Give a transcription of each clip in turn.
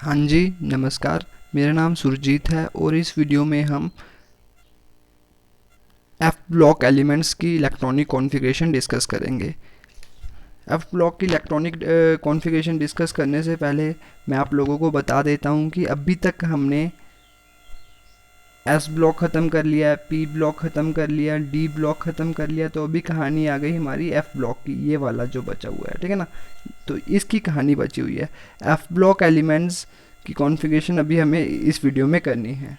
हाँ जी, नमस्कार। मेरा नाम सुरजीत है और इस वीडियो में हम एफ ब्लॉक एलिमेंट्स की इलेक्ट्रॉनिक कॉन्फ़िगरेशन डिस्कस करेंगे। एफ ब्लॉक की इलेक्ट्रॉनिक कॉन्फ़िगरेशन डिस्कस करने से पहले मैं आप लोगों को बता देता हूँ कि अभी तक हमने एस ब्लॉक ख़त्म कर लिया है, पी ब्लॉक ख़त्म कर लिया, डी ब्लॉक ख़त्म कर लिया, तो अभी कहानी आ गई हमारी एफ ब्लॉक की, ये वाला जो बचा हुआ है, ठीक है ना। तो इसकी कहानी बची हुई है। एफ ब्लॉक एलिमेंट्स की कॉन्फ़िगरेशन अभी हमें इस वीडियो में करनी है।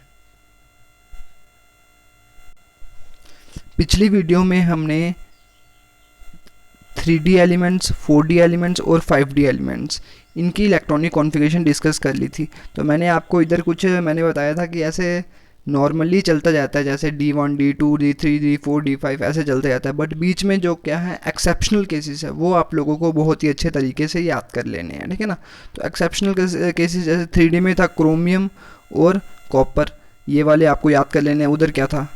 पिछली वीडियो में हमने 3D एलिमेंट्स, 4D एलिमेंट्स और 5D एलिमेंट्स इनकी इलेक्ट्रॉनिक कॉन्फ़िगरेशन डिस्कस कर ली थी। तो मैंने आपको इधर कुछ मैंने बताया था कि ऐसे नॉर्मली चलता जाता है, जैसे D1, D2, D3, D4, D5 ऐसे चलता जाता है, बट बीच में जो क्या है एक्सेप्शनल केसेस है वो आप लोगों को बहुत ही अच्छे तरीके से याद कर लेने हैं, ठीक है ना। तो एक्सेप्शनल केसेस जैसे 3D में था क्रोमियम और कॉपर, ये वाले आपको याद कर लेने हैं। उधर क्या था,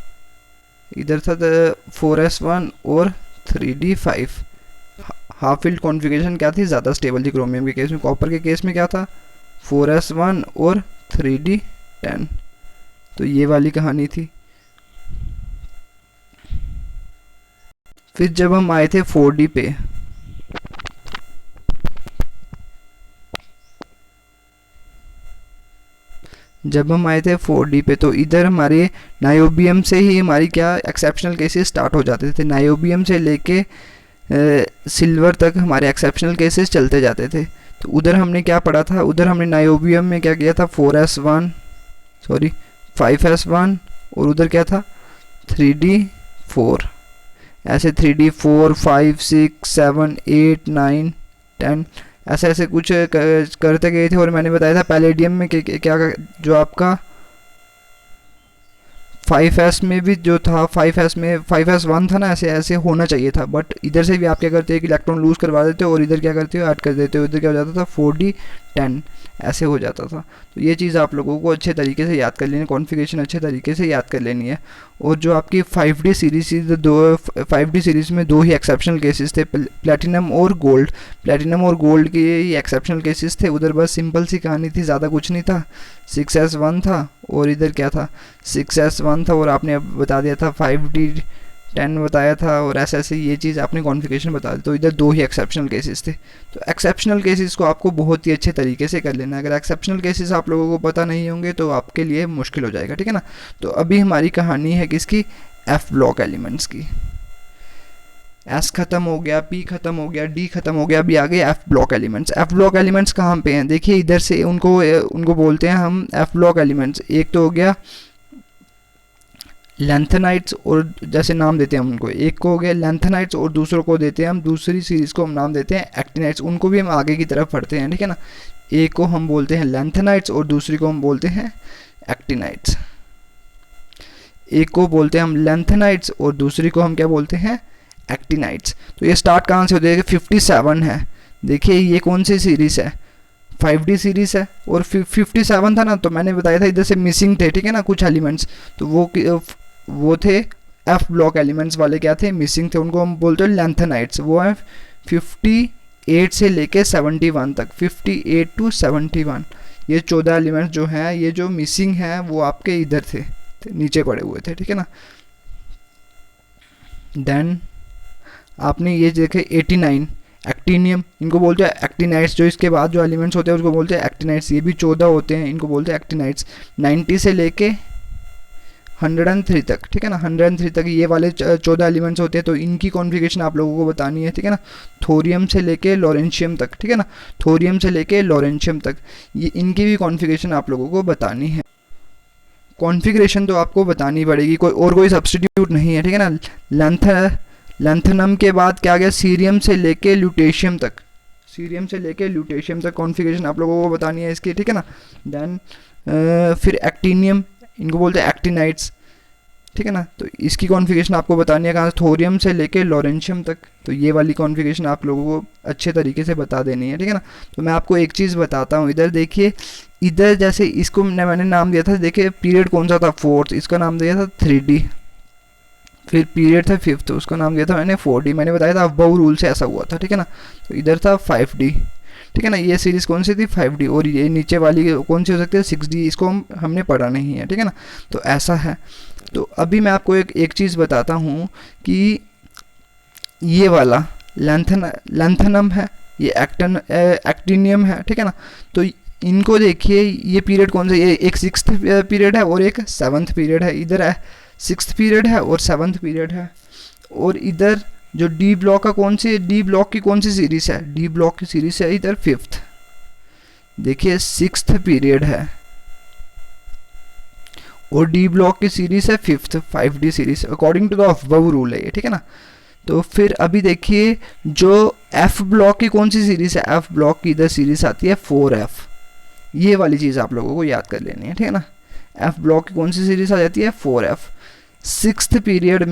इधर था 4s1 और 3d5। हाफ फील्ड कॉन्फ़िगरेशन क्या थी, ज़्यादा स्टेबल थी क्रोमियम के केस में। कॉपर के केस में क्या था, 4s1 और 3d10। तो ये वाली कहानी थी। फिर जब हम आए थे 4D पे, जब हम आए थे 4D पे तो इधर हमारे नायोबियम से ही हमारी क्या एक्सेप्शनल केसेस स्टार्ट हो जाते थे। नायोबियम से लेके सिल्वर तक हमारे एक्सेप्शनल केसेस चलते जाते थे। तो उधर हमने क्या पढ़ा था, उधर हमने नायोबियम में क्या किया था, 5s1 और उधर क्या था 3d4। ऐसे 3d4, 5, 6, 7, 8, 9, 10 ऐसे ऐसे कुछ करते गए थे। और मैंने बताया था पैलेडियम में क्या जो आपका 5s में भी जो था, 5s में 5s1 था ना, ऐसे ऐसे होना चाहिए था, बट इधर से भी आप क्या करते हो कि इलेक्ट्रॉन लूज़ करवा देते हो और इधर क्या करते हो ऐड कर देते हो। इधर क्या हो जाता था 4d10 ऐसे हो जाता था। तो ये चीज़ आप लोगों को अच्छे तरीके से याद कर लेनी है, कॉन्फ़िगरेशन अच्छे तरीके से याद कर लेनी है। और जो आपकी 5D सीरीज़ थी, 5D सीरीज़ में दो ही एक्सेप्शनल केसेस थे, प्लेटिनम और गोल्ड। प्लेटिनम और गोल्ड के ही एक्सेप्शनल केसेस थे। उधर बस सिंपल सी कहानी थी, ज़्यादा कुछ नहीं था। 6s1 था और इधर क्या था 6s1 था, और आपने अब बता दिया था 5d10 बताया था, और ऐसे ऐसे ये चीज़ आपने कॉन्फ़िगरेशन बता दी। तो इधर दो ही एक्सेप्शनल केसेस थे। तो एक्सेप्शनल केसेस को आपको बहुत ही अच्छे तरीके से कर लेना है। अगर एक्सेप्शनल केसेस आप लोगों को पता नहीं होंगे तो आपके लिए मुश्किल हो जाएगा, ठीक है ना। तो अभी हमारी कहानी है किसकी, एफ ब्लॉक एलिमेंट्स की। एस खत्म हो गया, पी खत्म हो गया, डी खत्म हो गया, अभी आ गए F block elements. F block elements कहाँ पे हैं, देखिए इधर से उनको उनको बोलते हैं हम एफ ब्लॉक एलिमेंट्स। एक तो हो गया लैंथेनाइट्स, और जैसे नाम देते हैं हम उनको, एक को हो गया लैंथेनाइट्स और दूसरों को देते हैं हम, दूसरी सीरीज़ को हम नाम देते हैं एक्टिनाइट्स। उनको भी हम आगे की तरफ पढ़ते हैं, ठीक है ना। एक को हम बोलते हैं लैंथेनाइट्स और दूसरी को हम बोलते हैं एक्टिनाइट्स। एक को बोलते हैं हम लैंथेनाइट्स और दूसरी को हम क्या बोलते हैं, एक्टिनाइट्स। तो ये स्टार्ट कहाँ से होते हैं, 57 है। देखिए ये कौन सी सीरीज़ है, 5D सीरीज़ है। और 57 था ना, तो मैंने बताया था इधर से मिसिंग थे, ठीक है ना, कुछ एलिमेंट्स। तो वो थे एफ ब्लॉक एलिमेंट्स वाले, क्या थे, मिसिंग थे। उनको हम बोलते हैं लैंथेनाइट्स। वो है 58 से लेके 71 तक, 58 to 71। ये 14 एलिमेंट्स जो हैं, ये जो मिसिंग हैं वो आपके इधर थे, नीचे पड़े हुए थे, ठीक है ना। देन आपने ये देखे 89 एक्टिनियम, इनको बोलते हैं एक्टिनाइट्स। जो इसके बाद जो एलिमेंट्स होते हैं उसको बोलते हैं एक्टिनाइट्स। ये भी 14 होते हैं, इनको बोलते हैं एक्टिनाइट्स। 90 से लेके 103 तक, ठीक है ना, 103 तक ये वाले 14 एलिमेंट्स होते हैं। तो इनकी कॉन्फ़िगरेशन आप लोगों को बतानी है, ठीक है ना। थोरियम से लेके लॉरेंशियम तक, ठीक है ना, थोरियम से लेके लॉरेंशियम तक, ये इनकी भी कॉन्फ़िगरेशन आप लोगों को बतानी है। कॉन्फ़िगरेशन तो आपको बतानी पड़ेगी, कोई सब्स्टिट्यूट नहीं है, ठीक है ना। लैंथेनम के बाद क्या आ गया, सीरियम से लेके ल्यूटेशियम तक, सीरियम से लेके ल्यूटेशियम तक कॉन्फ़िगरेशन आप लोगों को बतानी है इसकी, ठीक है ना। देन फिर एक्टिनियम, इनको बोलते हैं एक्टिनाइट्स, ठीक है ना। तो इसकी कॉन्फ़िगरेशन आपको बतानी है कहाँ से, थोरियम से लेके लॉरेंशियम तक। तो ये वाली कॉन्फ़िगरेशन आप लोगों को अच्छे तरीके से बता देनी है, ठीक है ना। तो मैं आपको एक चीज़ बताता हूँ, इधर देखिए, इधर जैसे इसको मैंने नाम दिया था, देखिए पीरियड कौन सा था, 4th, इसका नाम दिया था 3D। फिर पीरियड था 5th, उसका नाम दिया था मैंने 4D। मैंने बताया था अबव रूल से ऐसा हुआ था, ठीक है ना। तो इधर था 5D। ठीक है ना। ये सीरीज़ कौन सी थी 5D, और ये नीचे वाली कौन सी हो सकती है 6D, इसको हमने पढ़ा नहीं है, ठीक है ना। तो ऐसा है। तो अभी मैं आपको एक चीज़ बताता हूँ कि ये वाला लैंथनम है, ये एक्टिनियम है, ठीक है ना। तो इनको देखिए, ये पीरियड कौन सा, ये एक 6th पीरियड है और एक 7th पीरियड है। इधर है 6th पीरियड है और 7th पीरियड है। और इधर जो डी ब्लॉक का कौन सी, डी ब्लॉक की कौन सी सीरीज़ है, डी ब्लॉक की सीरीज़ है इधर 5th। देखिए 6th पीरियड है और डी ब्लॉक की सीरीज़ है 5th, 5D series according to the above rule है ये, ठीक है ना। तो फिर अभी देखिए जो एफ ब्लॉक की कौन सी सीरीज़ है, एफ ब्लॉक की इधर सीरीज़ आती है 4F। ये वाली चीज़ आप लोगों को याद कर लेनी है, ठीक है ना। एफ ब्लॉक की कौन सी सीरीज़ आ जाती है 4F। 6th पीरियड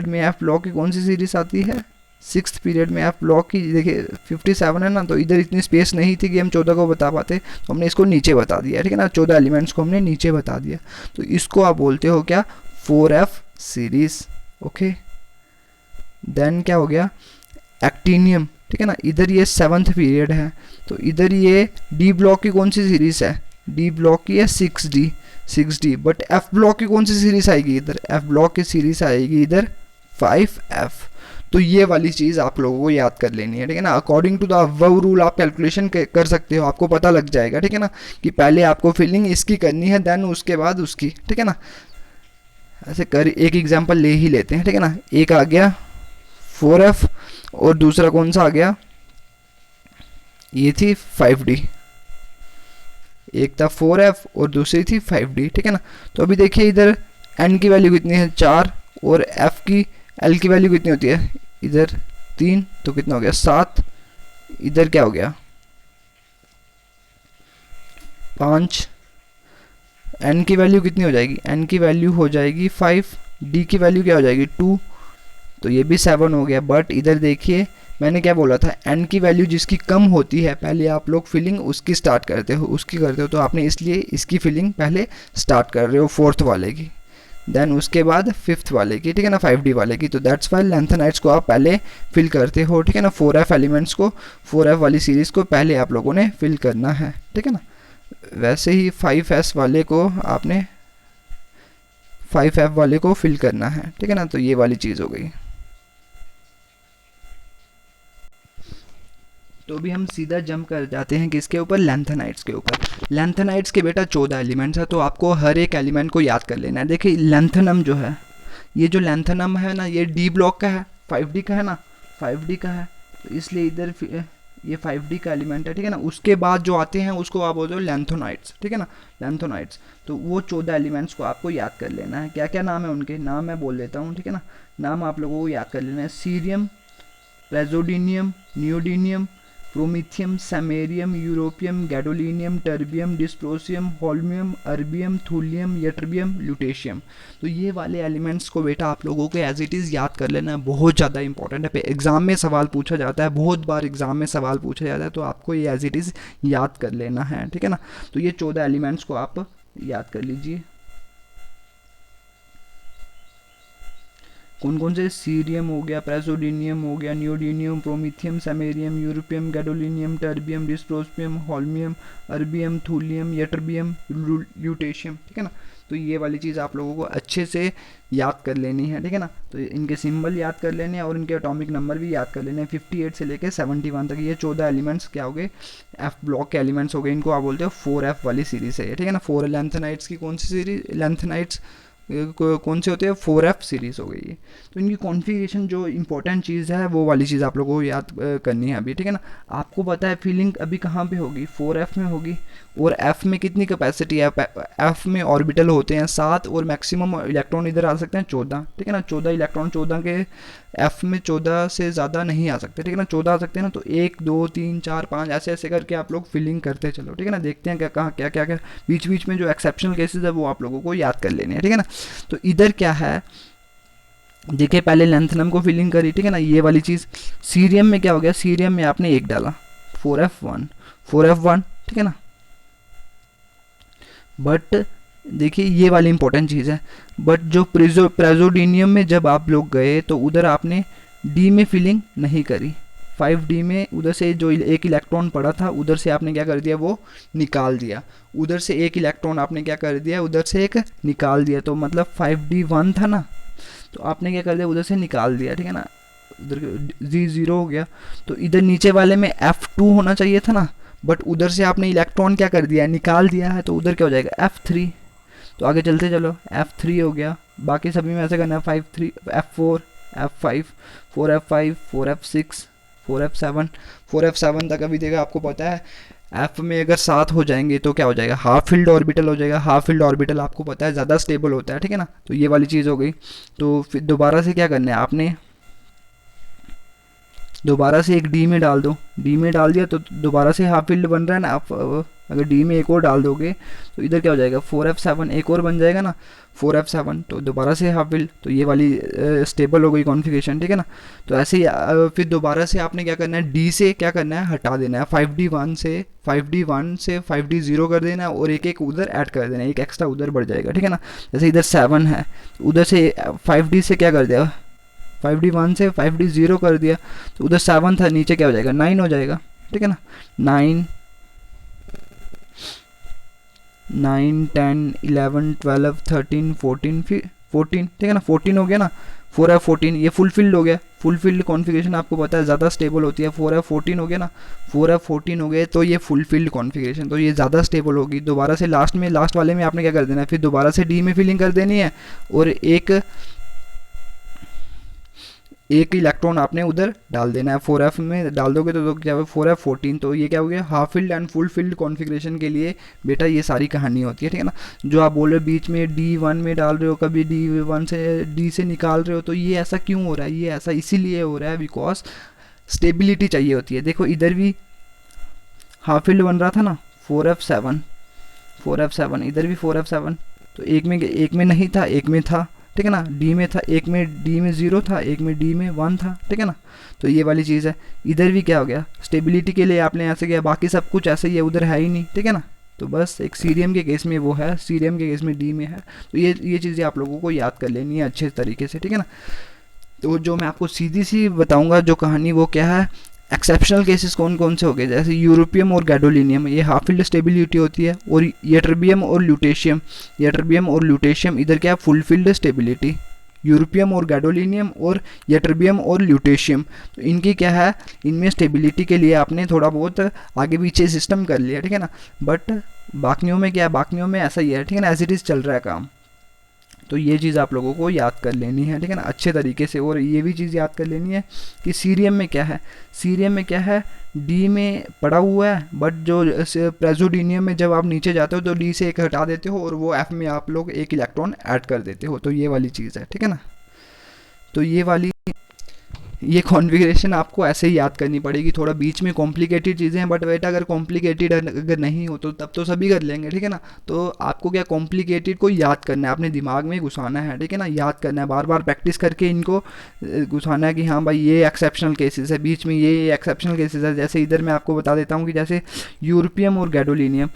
में एफ ब्लॉक की कौन सी सीरीज़ आती है, 6th पीरियड में एफ ब्लॉक की, देखिए 57 है ना, तो इधर इतनी स्पेस नहीं थी कि हम 14 को बता पाते, तो हमने इसको नीचे बता दिया, ठीक है ना। 14 एलिमेंट्स को हमने नीचे बता दिया, तो इसको आप बोलते हो क्या 4F सीरीज़। ओके, देन क्या हो गया एक्टिनियम, ठीक है ना। इधर ये 7th पीरियड है, तो इधर ये डी ब्लॉक की कौन सी सीरीज़ है, डी ब्लॉक की है 6D। बट एफ ब्लॉक की कौन सी सीरीज़ आएगी, इधर एफ ब्लॉक की सीरीज़ आएगी इधर 5F। तो ये वाली चीज़ आप लोगों को याद कर लेनी है, ठीक है ना। According to the above rule आप कैलकुलेशन कर सकते हो, आपको पता लग जाएगा, ठीक है ना, कि पहले आपको फिलिंग इसकी करनी है, देन उसके बाद उसकी, ठीक है ना। ऐसे कर एक एग्जांपल ले ही लेते हैं, ठीक है ना। एक आ गया 4F और दूसरा कौन सा आ गया, ये थी 5D। एक था 4F और दूसरी थी 5D, ठीक है ना। तो अभी देखिए इधर n की वैल्यू कितनी है 4, और f की l की वैल्यू कितनी होती है इधर 3, तो कितना हो गया 7। इधर क्या हो गया 5। n की वैल्यू कितनी हो जाएगी, n की वैल्यू हो जाएगी 5, d की वैल्यू क्या हो जाएगी 2, तो ये भी 7 हो गया। बट इधर देखिए मैंने क्या बोला था, n की वैल्यू जिसकी कम होती है पहले आप लोग फिलिंग उसकी स्टार्ट करते हो, उसकी करते हो, तो आपने इसलिए इसकी फिलिंग पहले स्टार्ट कर रहे हो 4th वाले की, देन उसके बाद 5th वाले की, ठीक है ना, 5D वाले की। तो दैट्स वाई लैंथेनाइट्स को आप पहले फिल करते हो, ठीक है ना। 4F एलिमेंट्स को, 4F वाली सीरीज़ को पहले आप लोगों ने फिल करना है, ठीक है ना। वैसे ही 5S वाले को आपने 5F वाले को फिल करना है, ठीक है ना। तो ये वाली चीज़ हो गई। तो अभी हम सीधा जंप कर जाते हैं किसके ऊपर, लैंथेनाइट्स के ऊपर। लैंथेनाइट्स के बेटा 14 एलिमेंट्स है, तो आपको हर एक एलिमेंट को याद कर लेना है। देखिए लैंथेनम जो है, ये जो लैंथेनम है ना, ये डी ब्लॉक का है, 5D का है ना, 5D का है, तो इसलिए इधर ये 5D का एलिमेंट है, ठीक है ना। उसके बाद जो आते हैं उसको आप बोलते हो लैंथोनाइट्स, ठीक है ना, लैंथोनाइट्स। तो वो 14 एलिमेंट्स को आपको याद कर लेना है। क्या क्या नाम है उनके, नाम मैं बोल देता हूँ, ठीक है ना। नाम आप लोगों को याद कर लेना है, cerium, praseodymium, neodymium, promethium, samarium, europium, gadolinium, terbium, dysprosium, holmium, erbium, thulium, ytterbium, lutetium. तो ये वाले एलिमेंट्स को बेटा आप लोगों को एज इट इज़ याद कर लेना है, बहुत ज़्यादा इंपॉर्टेंट है। एग्जाम में सवाल पूछा जाता है, बहुत बार एग्जाम में सवाल पूछा जाता है, तो आपको ये एज इट इज़ याद कर लेना है, ठीक है ना। तो ये 14 एलिमेंट्स को आप याद कर लीजिए। कौन कौन से, सीरियम हो गया, प्रेजोडिनियम हो गया, neodymium, promethium, samarium, europium, gadolinium, terbium, dysprosium, holmium, erbium, thulium, ytterbium, lutetium, ठीक है ना। तो ये वाली चीज़ आप लोगों को अच्छे से याद कर लेनी है, ठीक है ना। तो इनके सिंबल याद कर लेने हैं और इनके एटॉमिक नंबर भी याद कर लेने हैं। 58 से लेकर 71 तक ये 14 एलिमेंट्स क्या हो गए, एफ ब्लॉक के एलिमेंट्स हो गए। इनको आप बोलते हो 4F वाली सीरीज़ है, ठीक है ना। 4 लैंथेनाइट्स की कौन सी सीरीज, लैंथेनाइट्स कौन से होते हैं, 4F सीरीज़ हो गई है। तो इनकी कॉन्फ़िगरेशन जो इंपॉर्टेंट चीज़ है वो वाली चीज़ आप लोगों को याद करनी है अभी, ठीक है ना। आपको पता है फीलिंग अभी कहाँ पे होगी, 4F में होगी, और F में कितनी कैपेसिटी है, F में ऑर्बिटल होते हैं 7 और मैक्सिमम इलेक्ट्रॉन इधर आ सकते हैं 14, ठीक है ना। 14 इलेक्ट्रॉन, 14 के F में 14 से ज़्यादा नहीं आ सकते, ठीक है ना। 14 आ सकते हैं ना, तो 1 2 3 4 5 ऐसे ऐसे करके आप लोग फिलिंग करते चलो, ठीक है ना। देखते हैं क्या कहाँ क्या क्या क्या बीच बीच में जो एक्सेप्शनल केसेस है वो आप लोगों को याद कर लेने हैं, ठीक है ना। तो इधर क्या है, देखिए पहले लैंथेनम को फिलिंग करी, ठीक है ना, ये वाली चीज़। सीरियम में क्या हो गया, सीरियम में आपने 1 डाला, 4F1, ठीक है ना। बट देखिए ये वाली इंपॉर्टेंट चीज़ है, बट जो प्रेजोडिनियम में जब आप लोग गए तो उधर आपने डी में फिलिंग नहीं करी, 5D में उधर से जो एक इलेक्ट्रॉन पड़ा था उधर से आपने क्या कर दिया, वो निकाल दिया। उधर से एक इलेक्ट्रॉन आपने क्या कर दिया, उधर से एक निकाल दिया। तो मतलब 5D 1 था ना, तो आपने क्या कर दिया, उधर से निकाल दिया, ठीक है ना, उधर G0 हो गया। तो इधर नीचे वाले में F2 होना चाहिए था ना, बट उधर से आपने इलेक्ट्रॉन क्या कर दिया, निकाल दिया है, तो उधर क्या हो जाएगा F3। तो आगे चलते चलो, F3 हो गया। बाकी सभी में ऐसे करना है, F4 F5 4F5 4F6 4F7 4F7 तक अभी देखा आपको पता है। F में अगर 7 हो जाएंगे तो क्या हो जाएगा, हाफ फील्ड ऑर्बिटल हो जाएगा। हाफ फील्ड ऑर्बिटल आपको पता है ज़्यादा स्टेबल होता है, ठीक है ना। तो ये वाली चीज़ हो गई। तो फिर दोबारा से क्या करना है, आपने दोबारा से एक डी में डाल दो। डी में डाल दिया तो दोबारा से हाफ फील्ड बन रहा है ना। आप अगर डी में एक और डाल दोगे तो इधर क्या हो जाएगा, 4F7 एक और बन जाएगा ना, 4F7। तो दोबारा से हाफ फील्ड, तो ये वाली स्टेबल हो गई कॉन्फ़िगरेशन, ठीक है ना। तो ऐसे ही फिर दोबारा से आपने क्या करना है, डी से क्या करना है, हटा देना है। 5D1 से 5D0 कर देना है और एक एक उधर ऐड कर देना है, एक एक्स्ट्रा उधर बढ़ जाएगा, ठीक है ना। जैसे इधर 7 है, उधर से 5D से क्या कर दिया, 5D1 से 5D0 कर दिया, तो उधर 7 था, नीचे क्या हो जाएगा, 9 हो जाएगा, ठीक है ना। 9 10 11 12 13 14 फिर 14, ठीक है ना, 14 हो गया ना। 4F14 ये फुल फील्ड हो गया। फुल फील्ड कॉन्फ़िगरेशन आपको पता है ज़्यादा स्टेबल होती है। 4F14 हो गया ना, 4F14 हो गए तो ये फुल फील्ड कॉन्फ़िगरेशन, तो ये ज़्यादा स्टेबल होगी। दोबारा से लास्ट वाले में आपने क्या कर देना है, फिर दोबारा से डी में फिलिंग कर देनी है और एक इलेक्ट्रॉन आपने उधर डाल देना है। 4F में डाल दोगे तो क्या होगा, 4F14। तो ये क्या हो गया, half field and full field configuration के लिए बेटा ये सारी कहानी होती है, ठीक है ना। जो आप बोल रहे हो बीच में D1 में डाल रहे हो, कभी D1 से D से निकाल रहे हो, तो ये ऐसा क्यों हो रहा है, ये ऐसा इसीलिए हो रहा है बिकॉज स्टेबिलिटी चाहिए होती है। देखो इधर भी हाफ फील्ड बन रहा था ना, 4F7 इधर भी 4F7। तो एक में नहीं था, एक में था, ठीक है ना। डी में था, एक में डी में 0 था, एक में डी में 1 था, ठीक है ना। तो ये वाली चीज़ है। इधर भी क्या हो गया, स्टेबिलिटी के लिए आपने ऐसे किया, बाकी सब कुछ ऐसे ही है, उधर है ही नहीं, ठीक है ना। तो बस एक सीरियम के केस में वो है, सीरियम के केस में डी में है। तो ये चीज़ें आप लोगों को याद कर लेनी है अच्छे तरीके से, ठीक है ना। तो जो मैं आपको सीधी सी बताऊँगा जो कहानी, वो क्या है, एक्सेप्शनल केसेस कौन कौन से हो गए, जैसे यूरोपियम और गैडोलिनियम, ये हाफ फील्ड स्टेबिलिटी होती है। और यटरबियम और ल्यूटेशियम इधर क्या है, फुल फील्ड स्टेबिलिटी। यूरोपियम और गैडोलिनियम और यटरबियम और ल्यूटेशियम, तो इनकी क्या है, इनमें स्टेबिलिटी के लिए आपने थोड़ा बहुत आगे पीछे सिस्टम कर लिया, ठीक है ना। बट बाकियों में क्या है, बाकियों में ऐसा ही है, ठीक है ना, एज इट इज़ चल रहा है काम। तो ये चीज़ आप लोगों को याद कर लेनी है, ठीक है ना, अच्छे तरीके से। और ये भी चीज़ याद कर लेनी है कि सीरियम में क्या है, डी में पड़ा हुआ है, बट जो प्रेजोडिनियम में जब आप नीचे जाते हो तो डी से एक हटा देते हो और वो एफ में आप लोग एक इलेक्ट्रॉन ऐड कर देते हो। तो ये वाली चीज़ है, ठीक है ना। तो ये कॉन्फ़िगरेशन आपको ऐसे ही याद करनी पड़ेगी। थोड़ा बीच में कॉम्प्लिकेटेड चीज़ें हैं, बट बेटा अगर कॉम्प्लिकेटेड अगर नहीं हो तो तब तो सभी कर लेंगे, ठीक है ना। तो आपको क्या कॉम्प्लिकेटेड को याद करना है, अपने दिमाग में घुसाना है, ठीक है ना, याद करना है, बार बार प्रैक्टिस करके इनको घुसाना है कि हाँ भाई ये एक्सेप्शनल केसेस है, बीच में ये एक्सेप्शनल केसेस है। जैसे इधर मैं आपको बता देता हूँ कि जैसे यूरोपियम और गैडोलिनियम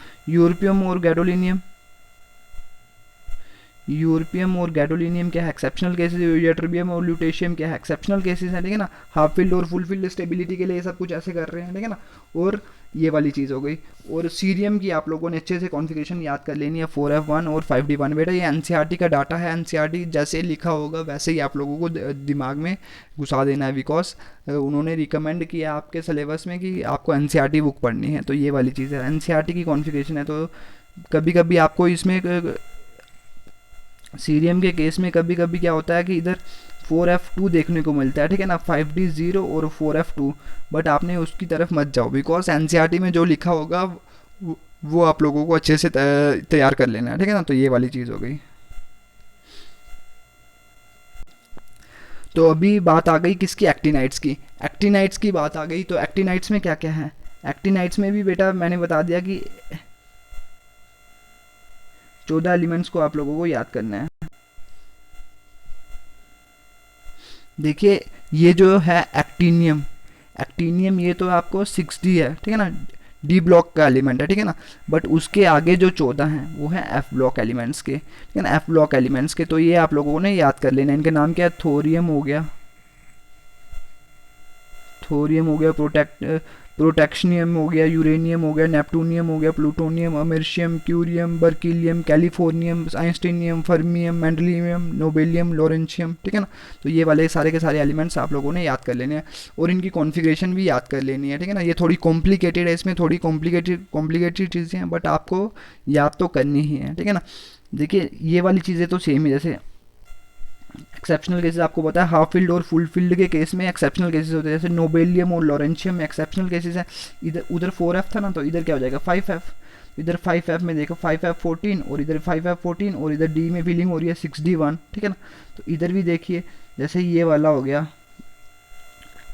क्या है, एक्सेप्शनल केसेस। यटरबियम और ल्यूटेशियम क्या है, एक्सेप्शनल केसेस है, ठीक है ना। हाफ फील्ड और फुल फील्ड स्टेबिलिटी के लिए ये सब कुछ ऐसे कर रहे हैं, ठीक है ना। और ये वाली चीज़ हो गई। और सीरियम की आप लोगों ने अच्छे से कॉन्फ़िगरेशन याद कर लेनी है, 4F1 और 5D1। बेटा ये एनसीईआरटी का डाटा है, एनसीईआरटी जैसे लिखा होगा वैसे ही आप लोगों को दिमाग में घुसा देना है, बिकॉज उन्होंने रिकमेंड किया आपके सिलेबस में कि आपको एनसीईआरटी बुक पढ़नी है। तो ये वाली चीज़ है, एनसीईआरटी की कॉन्फ़िगरेशन है। तो कभी कभी आपको इसमें सीरियम के केस में कभी कभी क्या होता है कि इधर 4F2 देखने को मिलता है, ठीक है ना, 5D0 और 4F2। बट आपने उसकी तरफ मत जाओ, बिकॉज एनसीईआरटी में जो लिखा होगा वो आप लोगों को अच्छे से तैयार कर लेना है, ठीक है ना। तो ये वाली चीज़ हो गई। तो अभी बात आ गई किसकी, एक्टिनाइट्स की बात आ गई। तो एक्टिनाइट्स में क्या क्या है, एक्टिनाइट्स में भी बेटा मैंने बता दिया कि 14 एलिमेंट्स को आप लोगों को याद करना है। देखिए ये जो है एक्टिनियम ये तो आपको 6D है, ठीक है ना, डी ब्लॉक का एलिमेंट है, ठीक है ना। बट उसके आगे जो 14 हैं वो है एफ ब्लॉक एलिमेंट्स के, ठीक है ना, एफ ब्लॉक एलिमेंट्स के। तो ये आप लोगों ने याद कर लेना। इनके नाम क्या है, थोरियम हो गया, थोरियम हो गया, प्रोटेक्शनियम हो गया, यूरेनियम हो गया, नेपटूनियम हो गया, plutonium, americium, curium, berkelium, californium, einsteinium, fermium, mendelevium, nobelium, lawrencium, ठीक है ना। तो ये वाले सारे के सारे एलिमेंट्स आप लोगों ने याद कर लेने हैं और इनकी कॉन्फ़िगरेशन भी याद कर लेनी है, ठीक है ना। ये थोड़ी कॉम्प्लिकेटेड है, इसमें थोड़ी कॉम्प्लिकेटेड चीज़ें हैं, बट आपको याद तो करनी ही है, ठीक है ना। देखिए ये वाली चीज़ें तो सेम ही, जैसे एक्सेप्शनल केसेस आपको पता है, हाफ फील्ड और फुल फील्ड के केस में एक्सेप्शनल केसेस होते हैं, जैसे नोबेलियम और लॉरेंशियम में एक्सेप्शनल केसेस हैं। इधर उधर 4f था ना, तो इधर क्या हो जाएगा 5f। इधर 5f में देखो 5f 14 और इधर 5f 14 और इधर डी में फिलिंग हो रही है 6d1, ठीक है ना। तो इधर भी देखिए जैसे ये वाला हो गया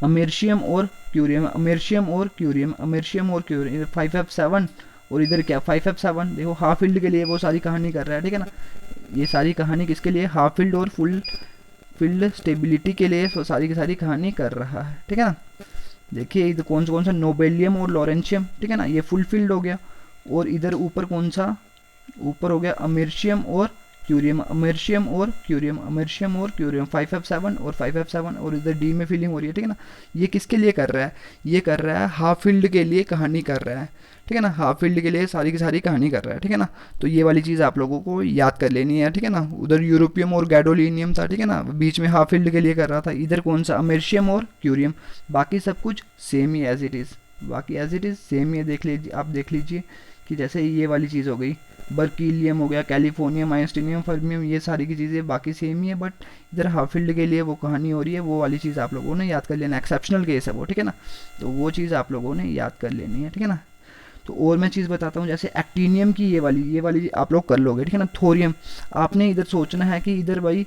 अमेरिशियम और क्यूरियम, अमेरिशियम और क्यूरियम, अमेरिशियम और क्यूरियम, इधर 5f7 और इधर क्या 5f7। देखो हाफ फील्ड के लिए वो सारी कहानी कर रहा है, ठीक है ना। ये सारी कहानी किसके लिए, हाफ फील्ड और फुल फील्ड स्टेबिलिटी के लिए सारी की सारी कहानी कर रहा है, ठीक है ना। देखिए इधर कौन सा नोबेलियम और लॉरेंशियम, ठीक है ना, ये फुल फील्ड हो गया। और इधर ऊपर कौन सा, ऊपर हो गया अमेरिशियम और क्यूरियम, अमेरिशियम और क्यूरियम, अमेरिशियम और क्यूरियम, 5f7 और 5f7 और इधर डी में फिलिंग हो रही है, ठीक है ना। ये किसके लिए कर रहा है, ये कर रहा है हाफ फील्ड के लिए कहानी कर रहा है, ठीक है ना। हाफ फील्ड के लिए सारी की सारी कहानी कर रहा है, ठीक है ना। तो ये वाली चीज़ आप लोगों को याद कर लेनी है, ठीक है ना। उधर यूरोपियम और गैडोलिनियम था, ठीक है ना, बीच में हाफ फील्ड के लिए कर रहा था। इधर कौन सा अमेरिशियम और क्यूरियम, बाकी सब कुछ सेम ही एज इट इज़, बाकी एज इट इज़ सेम ही है। देख लीजिए, आप देख लीजिए कि जैसे ये वाली चीज़ हो गई, बर्किलियम हो गया, कैलिफोर्नियम, आइंस्टीनियम, फर्मियम, ये सारी की चीज़ें बाकी सेम ही है, बट इधर हाफ फील्ड के लिए वो कहानी हो रही है, वो वाली चीज़ आप लोगों ने याद कर लेना। एक्सेप्शनल केस है वो, ठीक है ना, तो वो चीज़ आप लोगों ने याद कर लेनी है, ठीक है ना। तो और मैं चीज़ बताता हूँ, जैसे एक्टीनियम की ये वाली आप लोग कर लोगे, ठीक है ना। थोरियम आपने इधर सोचना है कि इधर भाई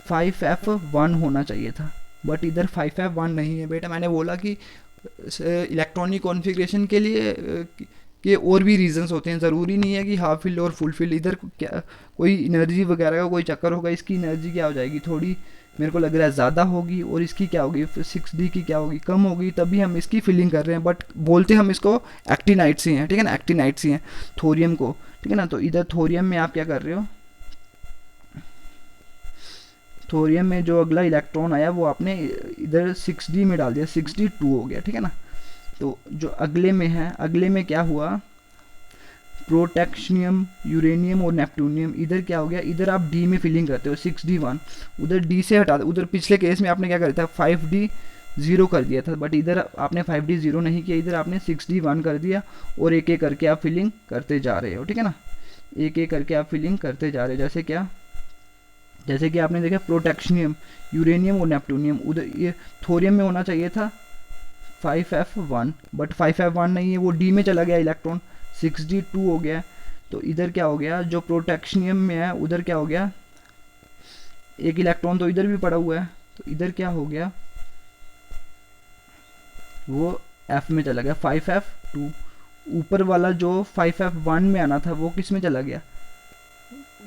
5f1 होना चाहिए था, बट इधर 5f1 नहीं है बेटा। मैंने बोला कि इलेक्ट्रॉनिक कॉन्फ़िगरेशन के लिए कि और भी रीजंस होते हैं, ज़रूरी नहीं है कि हाफ फील्ड और फुल फील्ड। इधर क्या कोई एनर्जी वगैरह का कोई चक्कर होगा, इसकी एनर्जी क्या हो जाएगी, थोड़ी मेरे को लग रहा है ज़्यादा होगी, और इसकी क्या होगी 6d की क्या होगी, कम होगी, तभी हम इसकी फिलिंग कर रहे हैं। बट बोलते हम इसको एक्टिनाइट्स ही हैं, ठीक है ना, एक्टिनाइट्स ही हैं थोरियम को, ठीक है ना। तो इधर थोरियम में आप क्या कर रहे हो, थोरियम में जो अगला इलेक्ट्रॉन आया वो आपने इधर 6d में डाल दिया, 6d2 हो गया, ठीक है ना। तो जो अगले में है, अगले में क्या हुआ, प्रोटेक्शनियम, यूरेनियम और नेपटूनियम, इधर क्या हो गया, इधर आप डी में फिलिंग करते हो 6d1, उधर डी से हटा दो। उधर पिछले केस में आपने क्या कर दिया 5d 0 कर दिया था, बट इधर आपने 5d 0 नहीं किया, इधर आपने 6d1 कर दिया और एक एक करके आप फिलिंग करते जा रहे हो, ठीक है ना। एक एक करके आप फिलिंग करते जा रहे हो। जैसे क्या, जैसे कि आपने देखा प्रोटेक्शनियम, यूरेनियम और नेपटूनियम, उधर ये थोरियम में होना चाहिए था 5f1, बट 5f1 नहीं है, वो डी में चला गया इलेक्ट्रॉन, 6d2 हो गया। तो इधर क्या हो गया, जो प्रोटेक्शनियम में है उधर क्या हो गया, एक इलेक्ट्रॉन तो इधर भी पड़ा हुआ है, तो इधर क्या हो गया, वो f में चला गया 5f2। ऊपर वाला जो 5f1 में आना था वो किस में चला गया,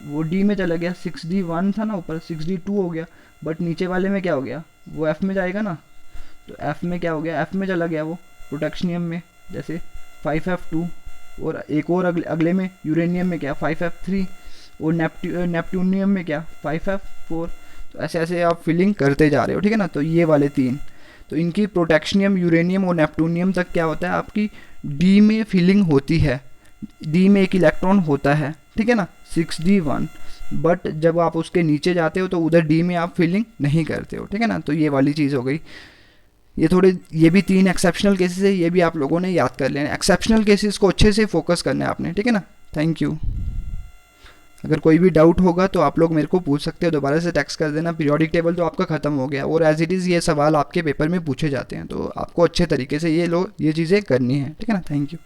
वो डी में चला गया, 6d1 था ना ऊपर, 6d2 हो गया। बट नीचे वाले में क्या हो गया, वो f में जाएगा ना, तो f में क्या हो गया, f में चला गया वो प्रोटेक्शनियम में, जैसे 5f2। और एक और अगले में यूरेनियम में क्या 5f3 और नेपट्यूनियम में क्या 5f4। तो ऐसे ऐसे आप फिलिंग करते जा रहे हो, ठीक है ना। तो ये वाले तीन, तो इनकी प्रोटेक्शनियम, यूरेनियम और नेपट्यूनियम तक क्या होता है, आपकी डी में फिलिंग होती है, डी में एक इलेक्ट्रॉन होता है, ठीक है ना, 6d1। बट जब आप उसके नीचे जाते हो तो उधर डी में आप फिलिंग नहीं करते हो, ठीक है ना। तो ये वाली चीज़ हो गई। ये थोड़े, ये भी 3 एक्सेप्शनल केसेस है, ये भी आप लोगों ने याद कर लेना। एक्सेप्शनल केसेस को अच्छे से फोकस करना है आपने, ठीक है ना। Thank you. अगर कोई भी डाउट होगा तो आप लोग मेरे को पूछ सकते हो, दोबारा से टेक्स्ट कर देना। पीरियोडिक टेबल तो आपका ख़त्म हो गया, और एज इट इज़ ये सवाल आपके पेपर में पूछे जाते हैं, तो आपको अच्छे तरीके से ये चीज़ें करनी है, ठीक है ना। Thank you.